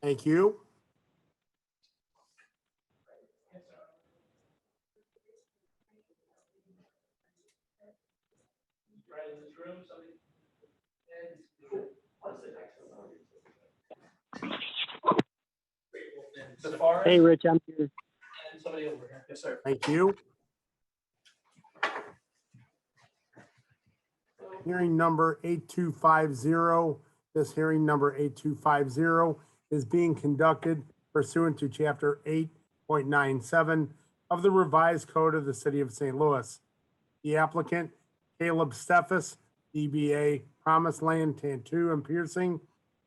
Thank you. Hey, Rich, I'm here. Somebody over here. Yes, sir. Thank you. Hearing number 8250. This hearing number 8250 is being conducted pursuant to Chapter 8.97 of the Revised Code of the City of St. Louis. The applicant, Caleb Steffes, DBA Promised Land Tattoo and Piercing,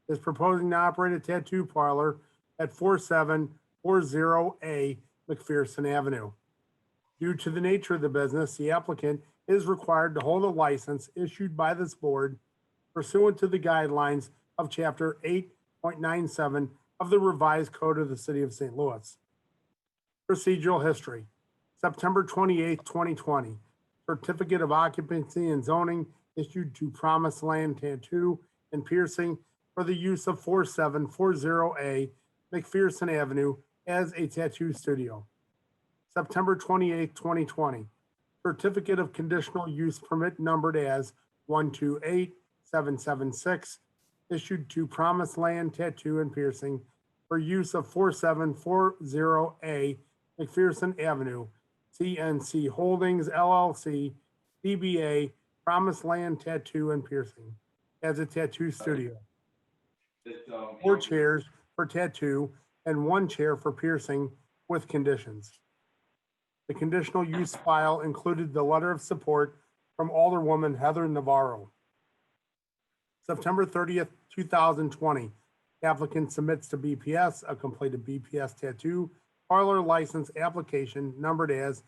is proposing to operate a tattoo parlor at 4740A McPherson Avenue. Due to the nature of the business, the applicant is required to hold a license issued by this board pursuant to the guidelines of Chapter 8.97 of the Revised Code of the City of St. Louis. Procedural history. September 28, 2020. Certificate of occupancy and zoning issued to Promised Land Tattoo and Piercing for the use of 4740A McPherson Avenue as a tattoo studio. September 28, 2020. Certificate of Conditional Use Permit numbered as 128776 issued to Promised Land Tattoo and Piercing for use of 4740A McPherson Avenue, CNC Holdings LLC, DBA Promised Land Tattoo and Piercing as a tattoo studio. 4 chairs for tattoo and 1 chair for piercing with conditions. The conditional use file included the letter of support from Alderwoman Heather Navarro. September 30th, 2020, applicant submits to BPS a completed BPS tattoo parlor license application numbered as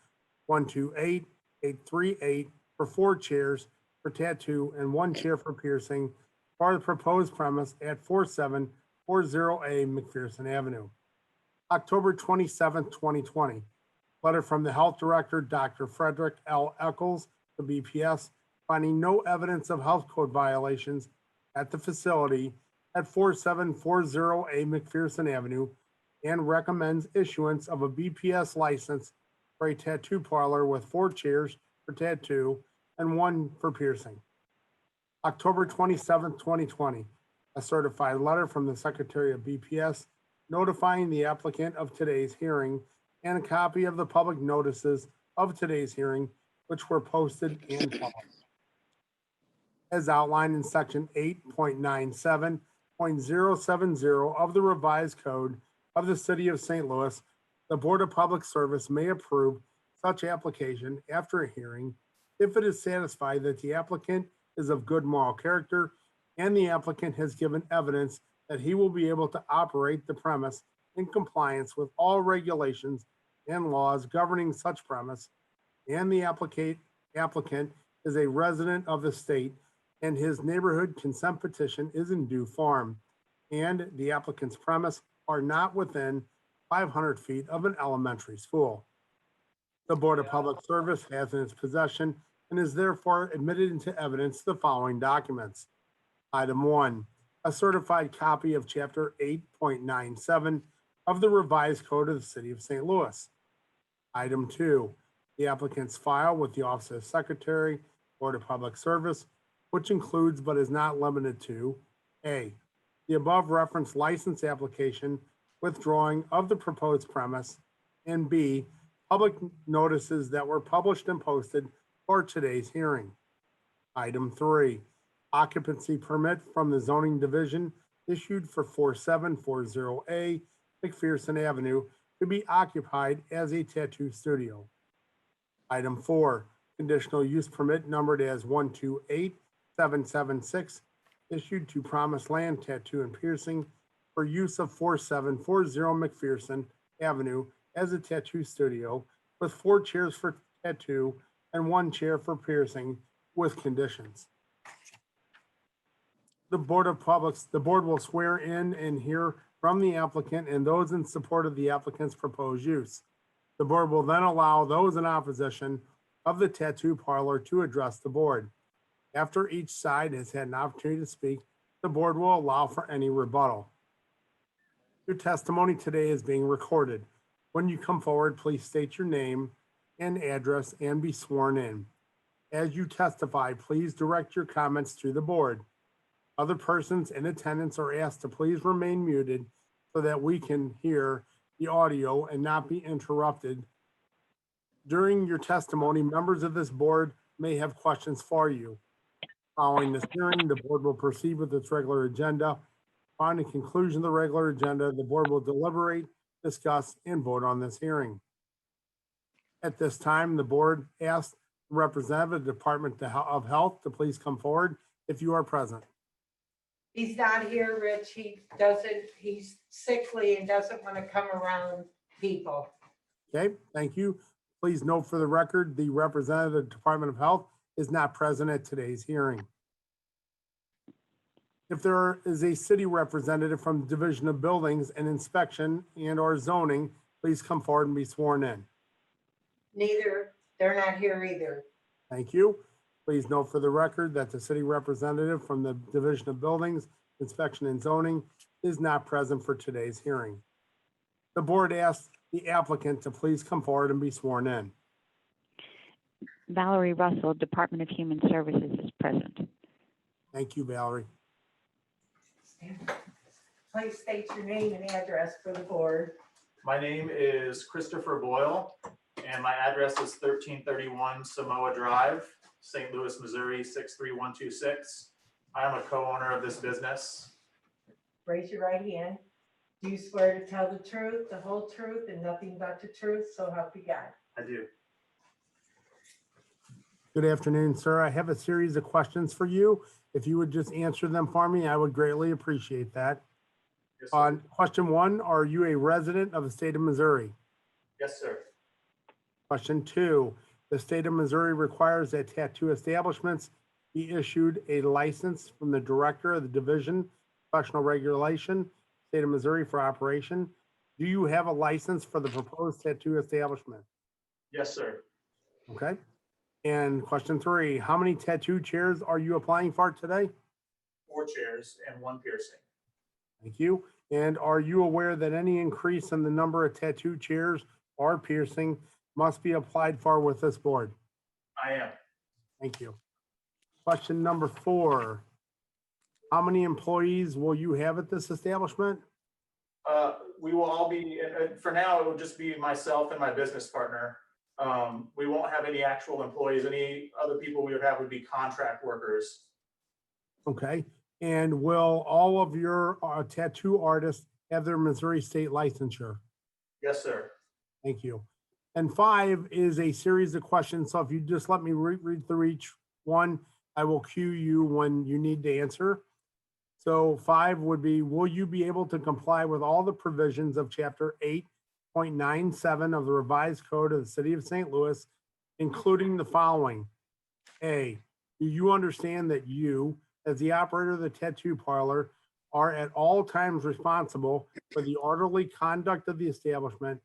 128838 for 4 chairs for tattoo and 1 chair for piercing for the proposed premise at 4740A McPherson Avenue. October 27th, 2020. Letter from the Health Director, Dr. Frederick L. Eccles, to BPS, finding no evidence of health code violations at the facility at 4740A McPherson Avenue and recommends issuance of a BPS license for a tattoo parlor with 4 chairs for tattoo and 1 for piercing. October 27th, 2020. A certified letter from the Secretary of BPS notifying the applicant of today's hearing and a copy of the public notices of today's hearing, which were posted and published. As outlined in section 8.97.070 of the Revised Code of the City of St. Louis, the Board of Public Service may approve such application after a hearing if it is satisfied that the applicant is of good moral character and the applicant has given evidence that he will be able to operate the premise in compliance with all regulations and laws governing such premise, and the applicant is a resident of the state and his neighborhood consent petition is in due form, and the applicant's premise are not within 500 feet of an elementary school. The Board of Public Service has in its possession and is therefore admitted into evidence the following documents. Item 1, a certified copy of Chapter 8.97 of the Revised Code of the City of St. Louis. Item 2, the applicant's file with the Office of Secretary, Board of Public Service, which includes but is not limited to A, the above referenced license application withdrawing of the proposed premise, and B, public notices that were published and posted for today's hearing. Item 3, occupancy permit from the Zoning Division issued for 4740A McPherson Avenue to be occupied as a tattoo studio. Item 4, conditional use permit numbered as 128776 issued to Promised Land Tattoo and Piercing for use of 4740 McPherson Avenue as a tattoo studio with 4 chairs for tattoo and 1 chair for piercing with conditions. The board will swear in and hear from the applicant and those in support of the applicant's proposed use. The board will then allow those in opposition of the tattoo parlor to address the board. After each side has had an opportunity to speak, the board will allow for any rebuttal. Your testimony today is being recorded. When you come forward, please state your name and address and be sworn in. As you testify, please direct your comments to the board. Other persons in attendance are asked to please remain muted so that we can hear the audio and not be interrupted. During your testimony, members of this board may have questions for you. Following this hearing, the board will proceed with its regular agenda. Upon the conclusion of the regular agenda, the board will deliberate, discuss, and vote on this hearing. At this time, the board asks the representative of the Department of Health to please come forward if you are present. He's not here, Rich. He's sickly and doesn't want to come around people. Okay, thank you. Please note for the record, the representative of the Department of Health is not present at today's hearing. If there is a city representative from the Division of Buildings and Inspection and/or Zoning, please come forward and be sworn in. They're not here either. Thank you. Please note for the record that the city representative from the Division of Buildings, Inspection and Zoning is not present for today's hearing. The board asks the applicant to please come forward and be sworn in. Valerie Russell, Department of Human Services is present. Thank you, Valerie. Please state your name and address for the board. My name is Christopher Boyle, and my address is 1331 Samoa Drive, St. Louis, Missouri, 63126. I am a co-owner of this business. Raise your right hand. Do you swear to tell the truth, the whole truth, and nothing but the truth, so help you God? I do. Good afternoon, sir. I have a series of questions for you. If you would just answer them for me, I would greatly appreciate that. Yes, sir. On question one, are you a resident of the state of Missouri? Yes, sir. Question two, the state of Missouri requires that tattoo establishments be issued a license from the Director of the Division of Professional Regulation, State of Missouri for operation. Do you have a license for the proposed tattoo establishment? Yes, sir. Okay. And question three, how many tattoo chairs are you applying for today? 4 chairs and 1 piercing. Thank you. And are you aware that any increase in the number of tattoo chairs or piercing must be applied for with this board? I am. Thank you. Question number 4. How many employees will you have at this establishment? We will all be, for now, it will just be myself and my business partner. We won't have any actual employees. Any other people we would have would be contract workers. Okay. And will all of your tattoo artists have their Missouri state licensure? Yes, sir. Thank you. And 5 is a series of questions. So if you just let me read through each one, I will cue you when you need to answer. So 5 would be, will you be able to comply with all the provisions of Chapter 8.97 of the Revised Code of the City of St. Louis, including the following? A, do you understand that you, as the operator of the tattoo parlor, are at all times responsible for the orderly conduct of the establishment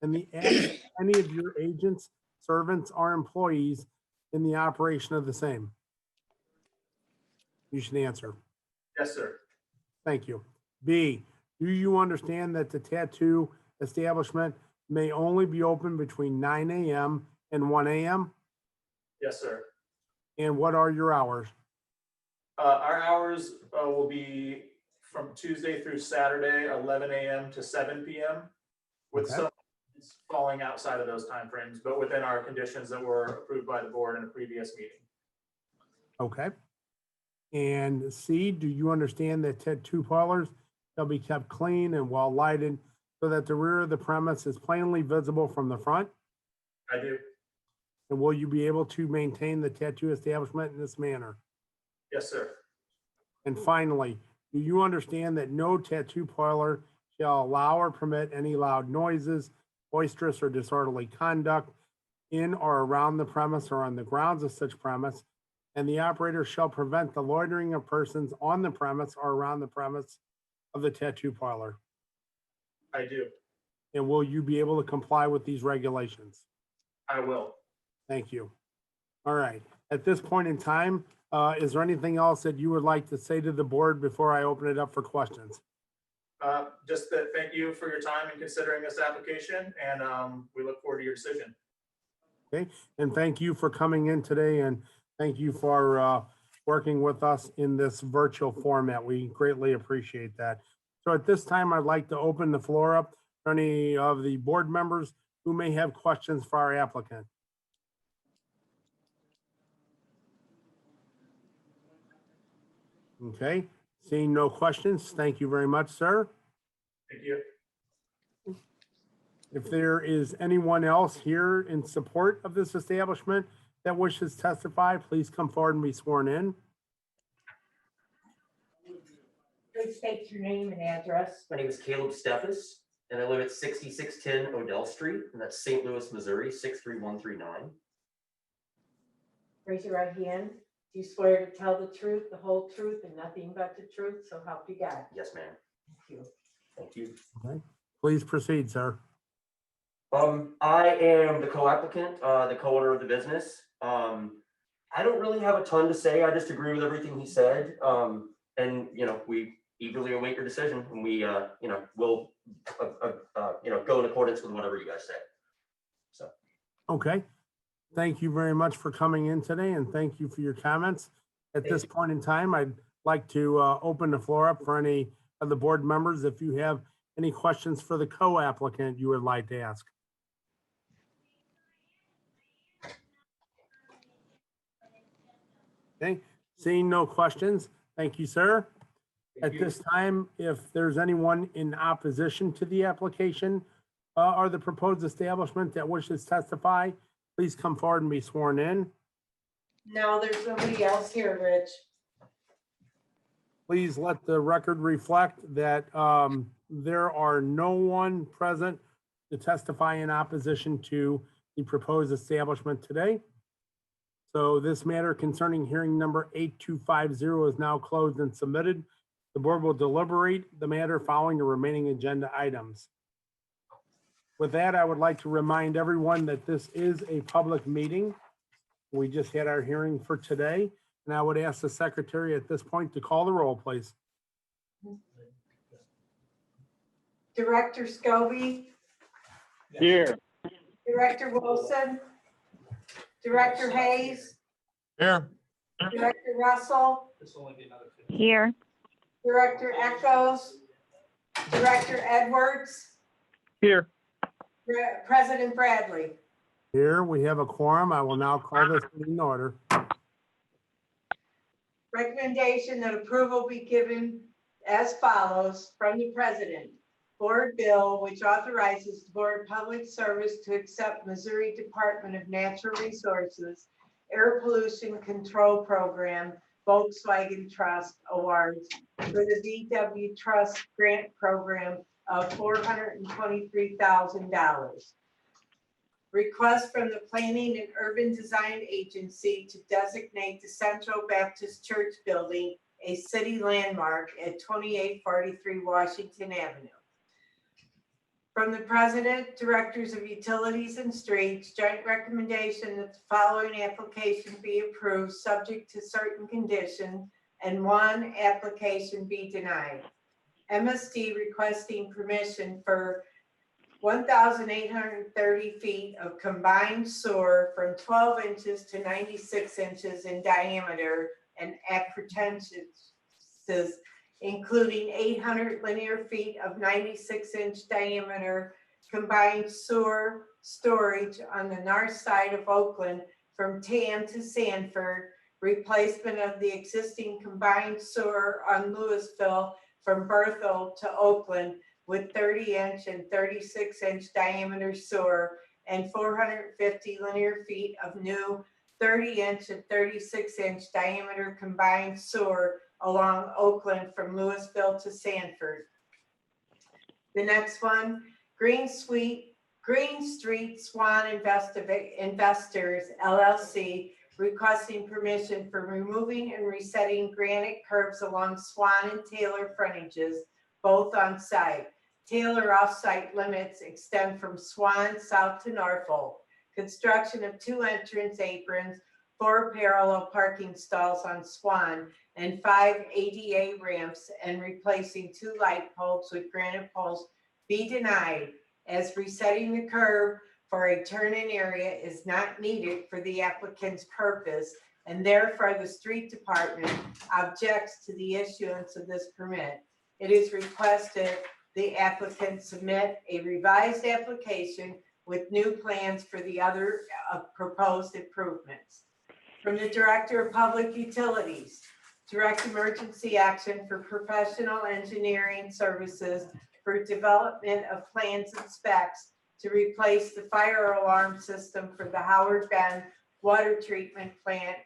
and the acts of any of your agents, servants, or employees in the operation of the same? You should answer. Yes, sir. Thank you. B, do you understand that the tattoo establishment may only be open between 9 a.m. and 1 a.m.? Yes, sir. And what are your hours? Our hours will be from Tuesday through Saturday, 11 a.m. to 7 p.m. with Okay. some falling outside of those timeframes, but within our conditions that were approved by the board in a previous meeting. Okay. And C, do you understand that tattoo parlors shall be kept clean and well lighted so that the rear of the premise is plainly visible from the front? I do. And will you be able to maintain the tattoo establishment in this manner? Yes, sir. And finally, do you understand that no tattoo parlor shall allow or permit any loud noises, boisterous or disorderly conduct in or around the premise or on the grounds of such premise, and the operator shall prevent the loitering of persons on the premise or around the premise of the tattoo parlor? I do. And will you be able to comply with these regulations? I will. Thank you. All right. At this point in time, is there anything else that you would like to say to the board before I open it up for questions? Just that, thank you for your time in considering this application, and we look forward to your decision. Okay, and thank you for coming in today, and thank you for working with us in this virtual format. We greatly appreciate that. So at this time, I'd like to open the floor up for any of the board members who may have questions for our applicant. Okay, seeing no questions, thank you very much, sir. Thank you. If there is anyone else here in support of this establishment that wishes to testify, please come forward and be sworn in. Please state your name and address. My name is Caleb Steffes, and I live at 6610 Odell Street, and that's St. Louis, Missouri, 63139. Raise your right hand. Do you swear to tell the truth, the whole truth, and nothing but the truth? So help you God. Yes, ma'am. Thank you. Thank you. Okay, please proceed, sir. I am the co-applicant, the co-owner of the business. I don't really have a ton to say. I just agree with everything he said. And we eagerly await your decision, and we will go in accordance with whatever you guys say. So. Okay, thank you very much for coming in today, and thank you for your comments. At this point in time, I'd like to open the floor up for any of the board members. If you have any questions for the co-applicant you would like to ask. Okay, seeing no questions, thank you, sir. At this time, if there's anyone in opposition to the application or the proposed establishment that wishes to testify, please come forward and be sworn in. No, there's nobody else here, Rich. Please let the record reflect that there are no one present to testify in opposition to the proposed establishment today. So this matter concerning hearing number 8250 is now closed and submitted. The board will deliberate the matter following the remaining agenda items. With that, I would like to remind everyone that this is a public meeting. We just had our hearing for today, and I would ask the secretary at this point to call the roll, please. Director Scobie, Here. Director Wilson, Director Hayes, Here. Director Russell, Here. Director Echoes, Director Edwards, Here. President Bradley. Here, we have a quorum. I will now call this meeting in order. Recommendation that approval be given as follows from the president. Board bill, which authorizes the Board of Public Service to accept Missouri Department of Natural Resources Air Pollution Control Program Volkswagen Trust Awards for the VW Trust Grant Program of $423,000. Request from the Planning and Urban Design Agency to designate the Central Baptist Church Building a city landmark at 2843 Washington Avenue. From the President, Directors of Utilities and Streets, joint recommendation that the following application be approved subject to certain conditions and one application be denied. MSD requesting permission for 1,830 feet of combined sewer from 12 inches to 96 inches in diameter and appurtenances, including 800 linear feet of 96-inch diameter combined sewer storage on the north side of Oakland from Tam to Sanford, replacement of the existing combined sewer on Louisville from Berthold to Oakland with 30-inch and 36-inch diameter sewer and 450 linear feet of new 30-inch and 36-inch diameter combined sewer along Oakland from Louisville to Sanford. The next one, Green Street Swan Investors LLC requesting permission for removing and resetting granite curbs along Swan and Taylor frontages, both on site. Taylor off-site limits extend from Swan south to Norfolk. Construction of 2 entrance aprons, 4 parallel parking stalls on Swan, and 5 ADA ramps and replacing 2 light poles with granite poles be denied, as resetting the curb for a turn-in area is not needed for the applicant's purpose, and therefore the street department objects to the issuance of this permit. It is requested the applicant submit a revised application with new plans for the other proposed improvements. From the Director of Public Utilities, direct emergency action for professional engineering services for development of plans and specs to replace the fire alarm system for the Howard Bend Water Treatment Plant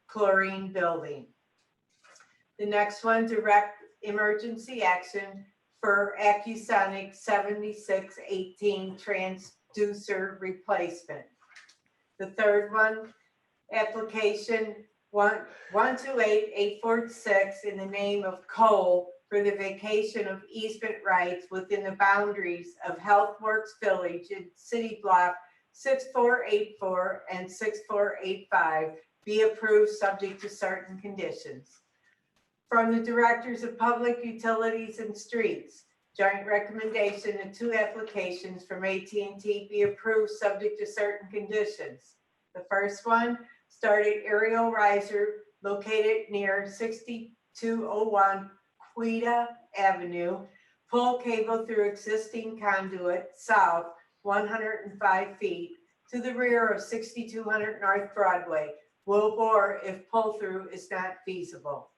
chlorine building. The next one, direct emergency action for Acusonic 7618 transducer replacement. The third one, application 128846 in the name of Cole for the vacation of easement rights within the boundaries of HealthWorks Village in City Block 6484 and 6485 be approved subject to certain conditions. From the Directors of Public Utilities and Streets, joint recommendation that 2 applications from AT&T be approved subject to certain conditions. The first one, started aerial riser located near 6201 Quita Avenue, pull cable through existing conduit south 105 feet to the rear of 6200 North Broadway. Will bore if pull through is not feasible.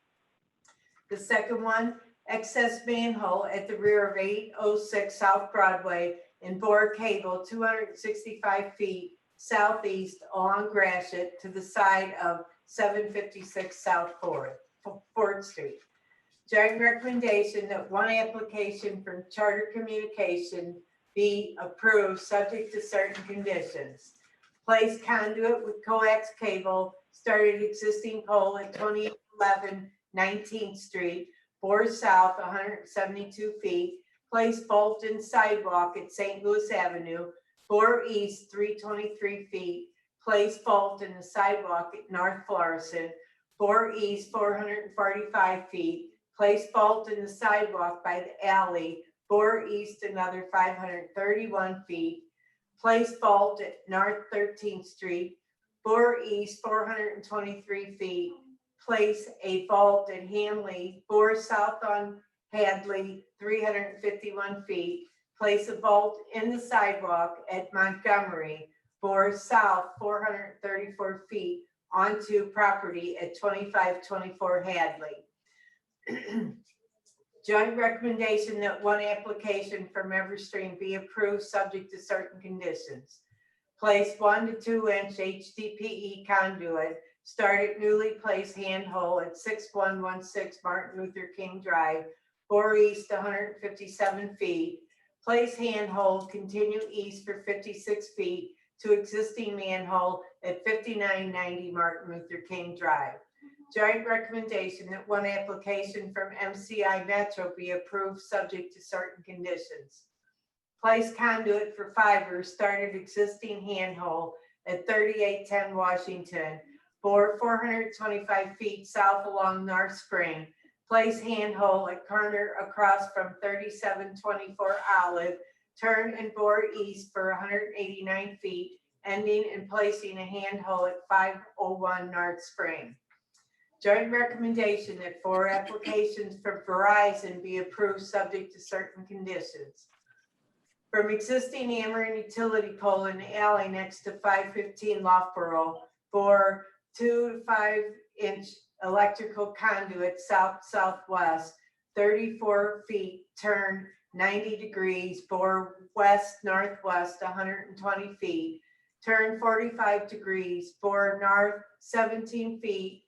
The second one, excess manhole at the rear of 806 South Broadway and bore cable 265 feet southeast along Gratiot to the side of 756 South 4th Street. Joint recommendation that 1 application from Charter Communication be approved subject to certain conditions. Place conduit with coax cable, started existing pole at 2011 19th Street, bore south 172 feet, place bolt in sidewalk at St. Louis Avenue, bore east 323 feet, place bolt in the sidewalk at North Florissant, bore east 445 feet, place bolt in the sidewalk by the alley, bore east another 531 feet, place bolt at North 13th Street, bore east 423 feet, place a bolt at Hanley, bore south on Hadley 351 feet, place a bolt in the sidewalk at Montgomery, bore south 434 feet onto property at 2524 Hadley. Joint recommendation that 1 application from Everstream be approved subject to certain conditions. Place 1 to 2 inch HDPE conduit, start at newly placed handhole at 6116 Martin Luther King Drive, bore east 157 feet, place handhold, continue east for 56 feet to existing manhole at 5990 Martin Luther King Drive. Joint recommendation that 1 application from MCI Metro be approved subject to certain conditions. Place conduit for fiber, started existing handhole at 3810 Washington, bore 425 feet south along North Spring, place handhole at corner across from 3724 Olive, turn and bore east for 189 feet, ending and placing a handhole at 501 North Spring. Joint recommendation that 4 applications from Verizon be approved subject to certain conditions. From existing Ameren utility pole in the alley next to 515 Loughborough, for 2 to 5 inch electrical conduit south-southwest, 34 feet, turn 90 degrees, bore west-northwest 120 feet, turn 45 degrees, bore north 17 feet,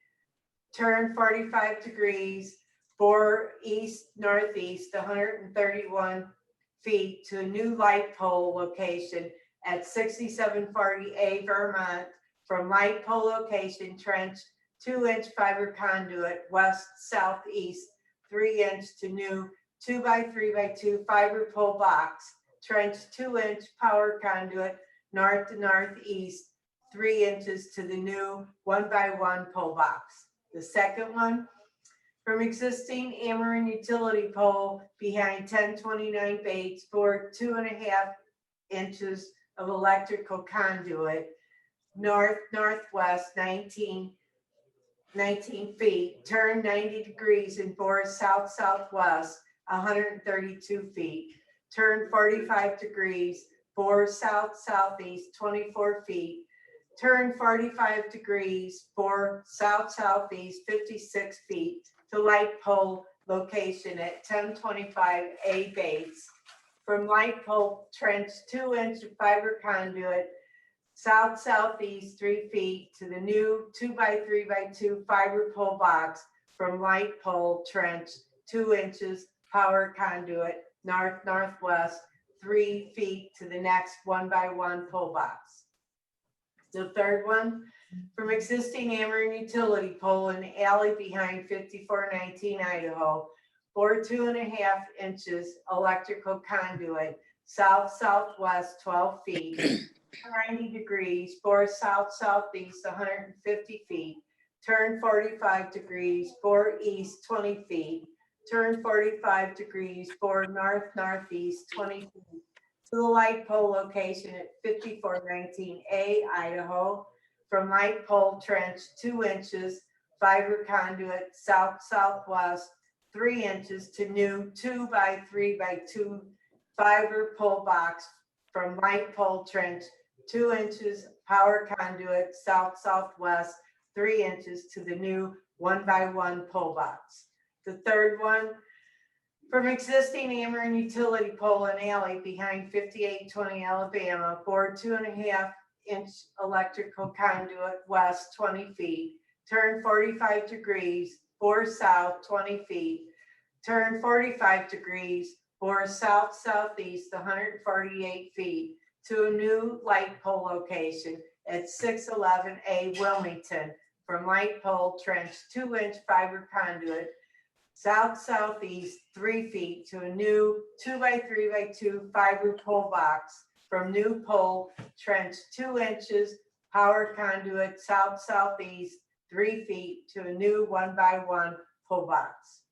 turn 45 degrees, bore east-northeast 131 feet to a new light pole location at 6740A Vermont. From light pole location, trench 2 inch fiber conduit west-southeast 3 inch to new 2 by 3 by 2 fiber pole box, trench 2 inch power conduit north to northeast 3 inches to the new 1 by 1 pole box. The second one, from existing Ameren utility pole behind 1029 Bates for 2.5 inches of electrical conduit, northwest 19 feet, turn 90 degrees and bore southwest 132 feet, turn 45 degrees, bore southeast 24 feet, turn 45 degrees, bore southeast 56 feet to light pole location at 1025 A Bates. From light pole trench 2-inch fiber conduit southeast 3 feet to the new 2x3x2 fiber pole box. From light pole trench 2 inches power conduit northwest 3 feet to the next 1x1 pole box. The third one, from existing Ameren utility pole in the alley behind 5419 Idaho, bore 2.5 inches electrical conduit southwest 12 feet, 90 degrees, bore southeast 150 feet, turn 45 degrees, bore east 20 feet, turn 45 degrees, bore northeast 20 feet to the light pole location at 5419 A Idaho. From light pole trench 2 inches fiber conduit southwest 3 inches to new 2x3x2 fiber pole box. From light pole trench 2 inches power conduit southwest 3 inches to the new 1x1 pole box. The third one, from existing Ameren utility pole and alley behind 5820 Alabama, bore 2.5 inch electrical conduit west 20 feet, turn 45 degrees, bore south 20 feet, turn 45 degrees, bore southeast 148 feet to a new light pole location at 611A Wilmington. From light pole trench 2-inch fiber conduit southeast 3 feet to a new 2x3x2 fiber pole box. From new pole trench 2 inches power conduit southeast 3 feet to a new 1x1 pole box.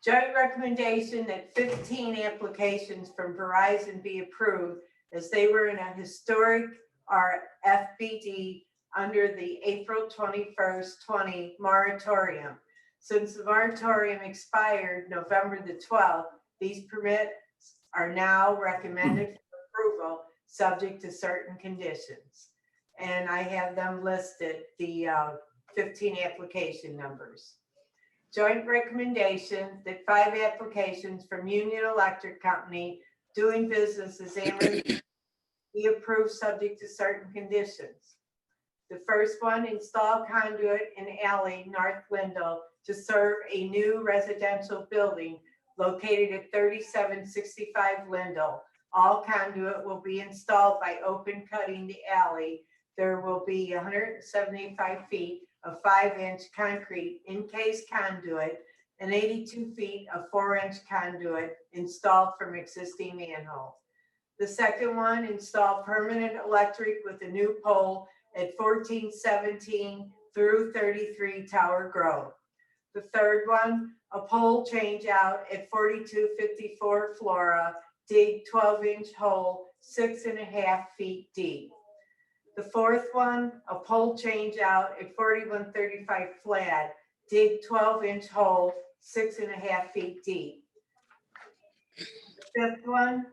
Joint recommendation that 15 applications from Verizon be approved as they were in a historic RFBD under the April 21st, 20 moratorium. Since the moratorium expired November the 12th, these permits are now recommended for approval, subject to certain conditions. And I have them listed, the 15 application numbers. Joint recommendation that 5 applications from Union Electric Company doing business as Ameren be approved, subject to certain conditions. The first one, install conduit in alley North Lindell to serve a new residential building located at 3765 Lindell. All conduit will be installed by open cutting the alley. There will be 175 feet of 5-inch concrete encased conduit and 82 feet of 4-inch conduit installed from existing manhole. The second one, install permanent electric with a new pole at 1417 through 33 Tower Grove. The third one, a pole change out at 4254 Flora, dig 12-inch hole 6.5 feet deep. The fourth one, a pole change out at 4135 Flat, dig 12-inch hole 6.5 feet deep. The fifth one,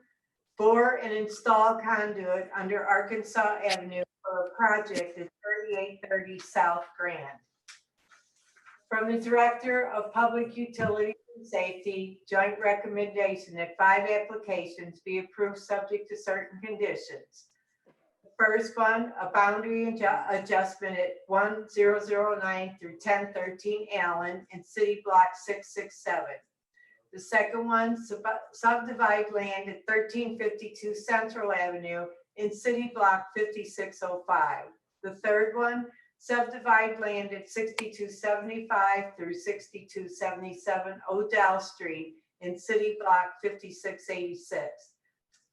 bore and install conduit under Arkansas Avenue for a project at 3830 South Grand. From the Director of Public Utilities and Safety, joint recommendation that 5 applications be approved subject to certain conditions. The first one, a boundary adjustment at 1009 through 1013 Allen in City Block 667. The second one, subdivide land at 1352 Central Avenue in City Block 5605. The third one, subdivide land at 6275 through 6277 Odell Street in City Block 5686.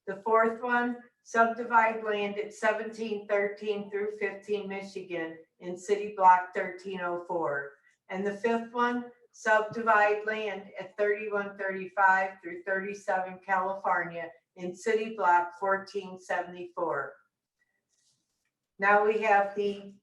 The fourth one, subdivide land at 1713 through 15 Michigan in City Block 1304. And the fifth one, subdivide land at 3135 through 37 California in City Block 1474. Now we have the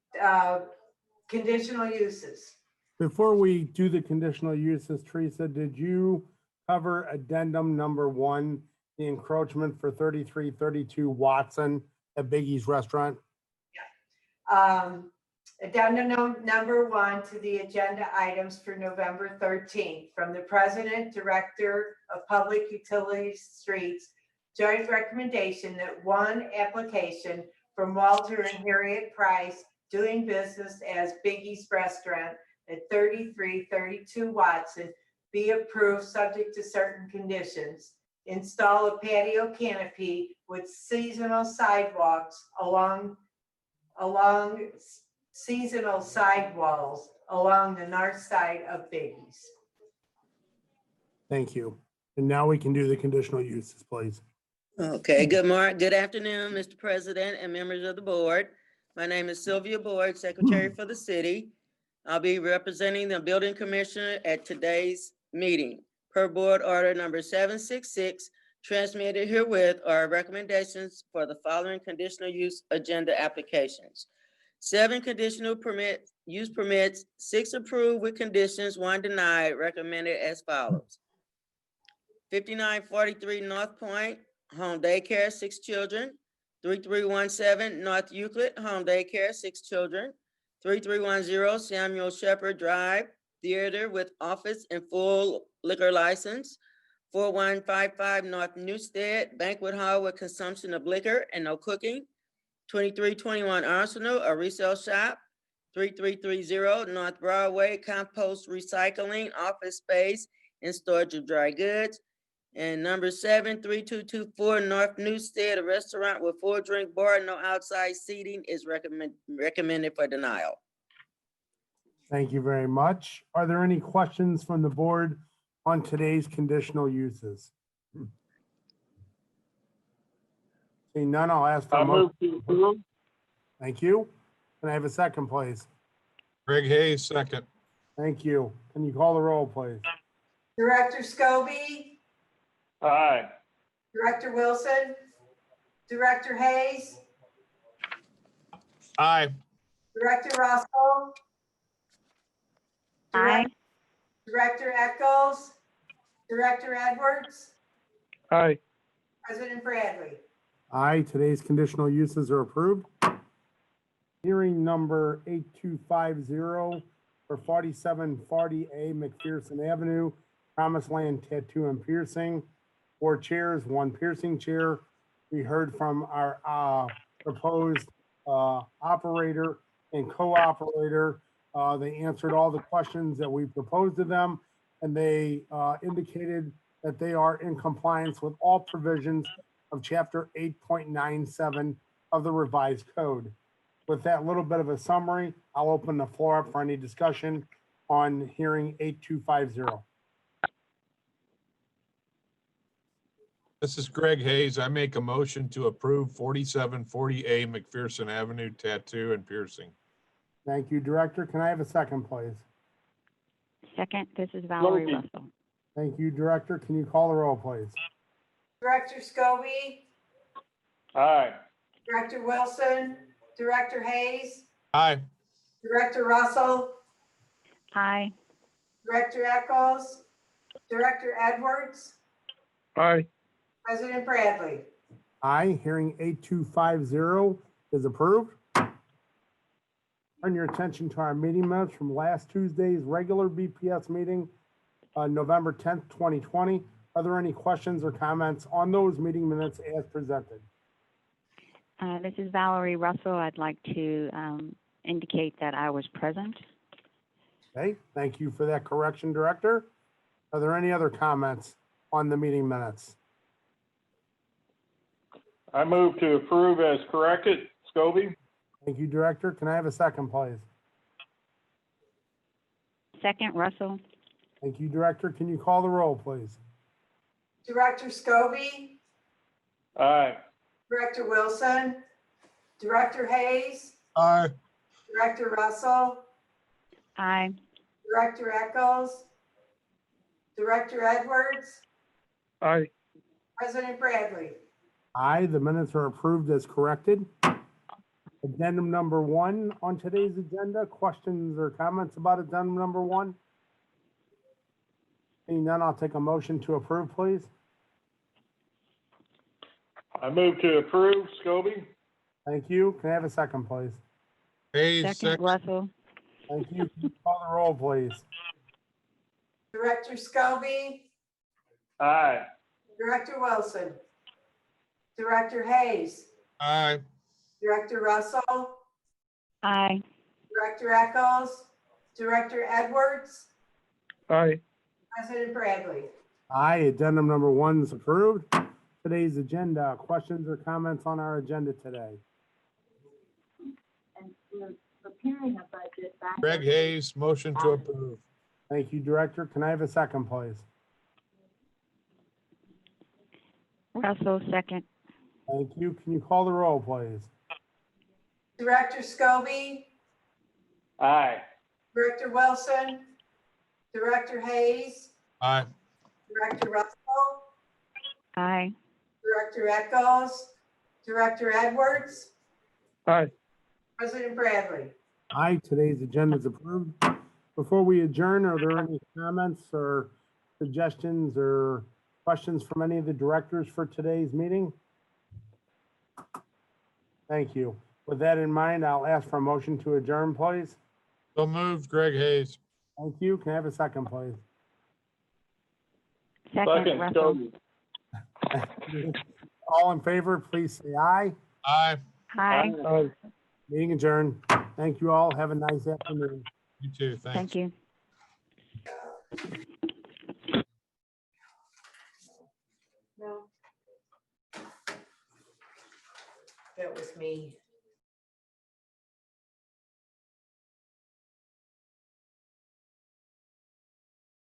conditional uses. Before we do the conditional uses, Teresa, did you cover addendum number 1, the encroachment for 3332 Watson at Biggie's Restaurant? Addendum number 1 to the agenda items for November 13th from the President, Director of Public Utilities Streets, joint recommendation that one application from Walter and Harriet Price doing business as Biggie's Restaurant at 3332 Watson be approved subject to certain conditions. Install a patio canopy with seasonal sidewalks along seasonal sidewalls along the north side of Biggie's. Thank you. And now we can do the conditional uses, please. Okay, good afternoon, Mr. President and members of the board. My name is Sylvia Boyd, Secretary for the city. I'll be representing the building commissioner at today's meeting. Per board order number 766, transmitted herewith are recommendations for the following conditional use agenda applications. 7 conditional use permits, 6 approved with conditions, 1 denied, recommended as follows. 5943 North Point, home daycare, 6 children. 3317 North Euclid, home daycare, 6 children. 3310 Samuel Shepherd Drive, theater with office and full liquor license. 4155 North Newstead, banquet hall with consumption of liquor and no cooking. 2321 Arsenal, a resale shop. 3330 North Broadway, compost recycling, office space, and storage of dry goods. And number 7, 3224 North Newstead, a restaurant with full drink bar, no outside seating is recommended for denial. Thank you very much. Are there any questions from the board on today's conditional uses? Seeing none, I'll ask for a I motion. move to approve. Thank you. Can I have a second, please? Greg Hayes, second. Thank you. Can you call the roll, please? Director Scobie, Aye. Director Wilson, Director Hayes, Aye. Director Russell, Aye. Director Echols, Director Edwards, Aye. President Bradley. Aye, today's conditional uses are approved. Hearing number 8250 for 4740A McPherson Avenue, Promised Land Tattoo and Piercing. 4 chairs, 1 piercing chair. We heard from our proposed operator and co-operator. They answered all the questions that we proposed to them, and they indicated that they are in compliance with all provisions of Chapter 8.97 of the revised code. With that little bit of a summary, I'll open the floor up for any discussion on hearing 8250. This is Greg Hayes. I make a motion to approve 4740A McPherson Avenue Tattoo and Piercing. Thank you, Director. Can I have a second, please? Second, this is Valerie Scobie. Russell. Thank you, Director. Can you call the roll, please? Director Scobie, Aye. Director Wilson, Director Hayes, Aye. Director Russell, Aye. Director Echols, Director Edwards, Aye. President Bradley. Aye, hearing 8250 is approved. Turn your attention to our meeting minutes from last Tuesday's regular BPS meeting, November 10th, 2020. Are there any questions or comments on those meeting minutes as presented? This is Valerie Russell. I'd like to indicate that I was present. Okay, thank you for that correction, Director. Are there any other comments on the meeting minutes? I move to approve as corrected. Scobie? Thank you, Director. Can I have a second, please? Second, Russell. Thank you, Director. Can you call the roll, please? Director Scobie, Aye. Director Wilson, Director Hayes, Aye. Director Russell, Aye. Director Echols, Director Edwards, Aye. President Bradley. Aye, the minutes are approved as corrected. Addendum number 1 on today's agenda. Questions or comments about addendum number 1? Seeing none, I'll take a motion to approve, please. I move to approve. Scobie? Thank you. Can I have a second, please? Hayes, Second, second. Russell. Thank you. Can you call the roll, please? Director Scobie, Aye. Director Wilson, Director Hayes, Aye. Director Russell, Aye. Director Echols, Director Edwards, Aye. President Bradley. Aye, addendum number 1 is approved. Today's agenda, questions or comments on our agenda today? Greg Hayes, motion to approve. Thank you, Director. Can I have a second, please? Russell, second. Thank you. Can you call the roll, please? Director Scobie, Aye. Director Wilson, Director Hayes, Aye. Director Russell, Aye. Director Echols, Director Edwards, Aye. President Bradley. Aye, today's agenda is approved. Before we adjourn, are there any comments or suggestions or questions from any of the directors for today's meeting? Thank you. With that in mind, I'll ask for a motion to adjourn, please. So moved, Greg Hayes. Thank you. Can I have a second, please? Second, Russell. Scobie. All in favor, please say aye. Aye. Aye. Aye. Meeting adjourned. Thank you all. Have a nice afternoon. You too, thanks. Thank you. No. That was me.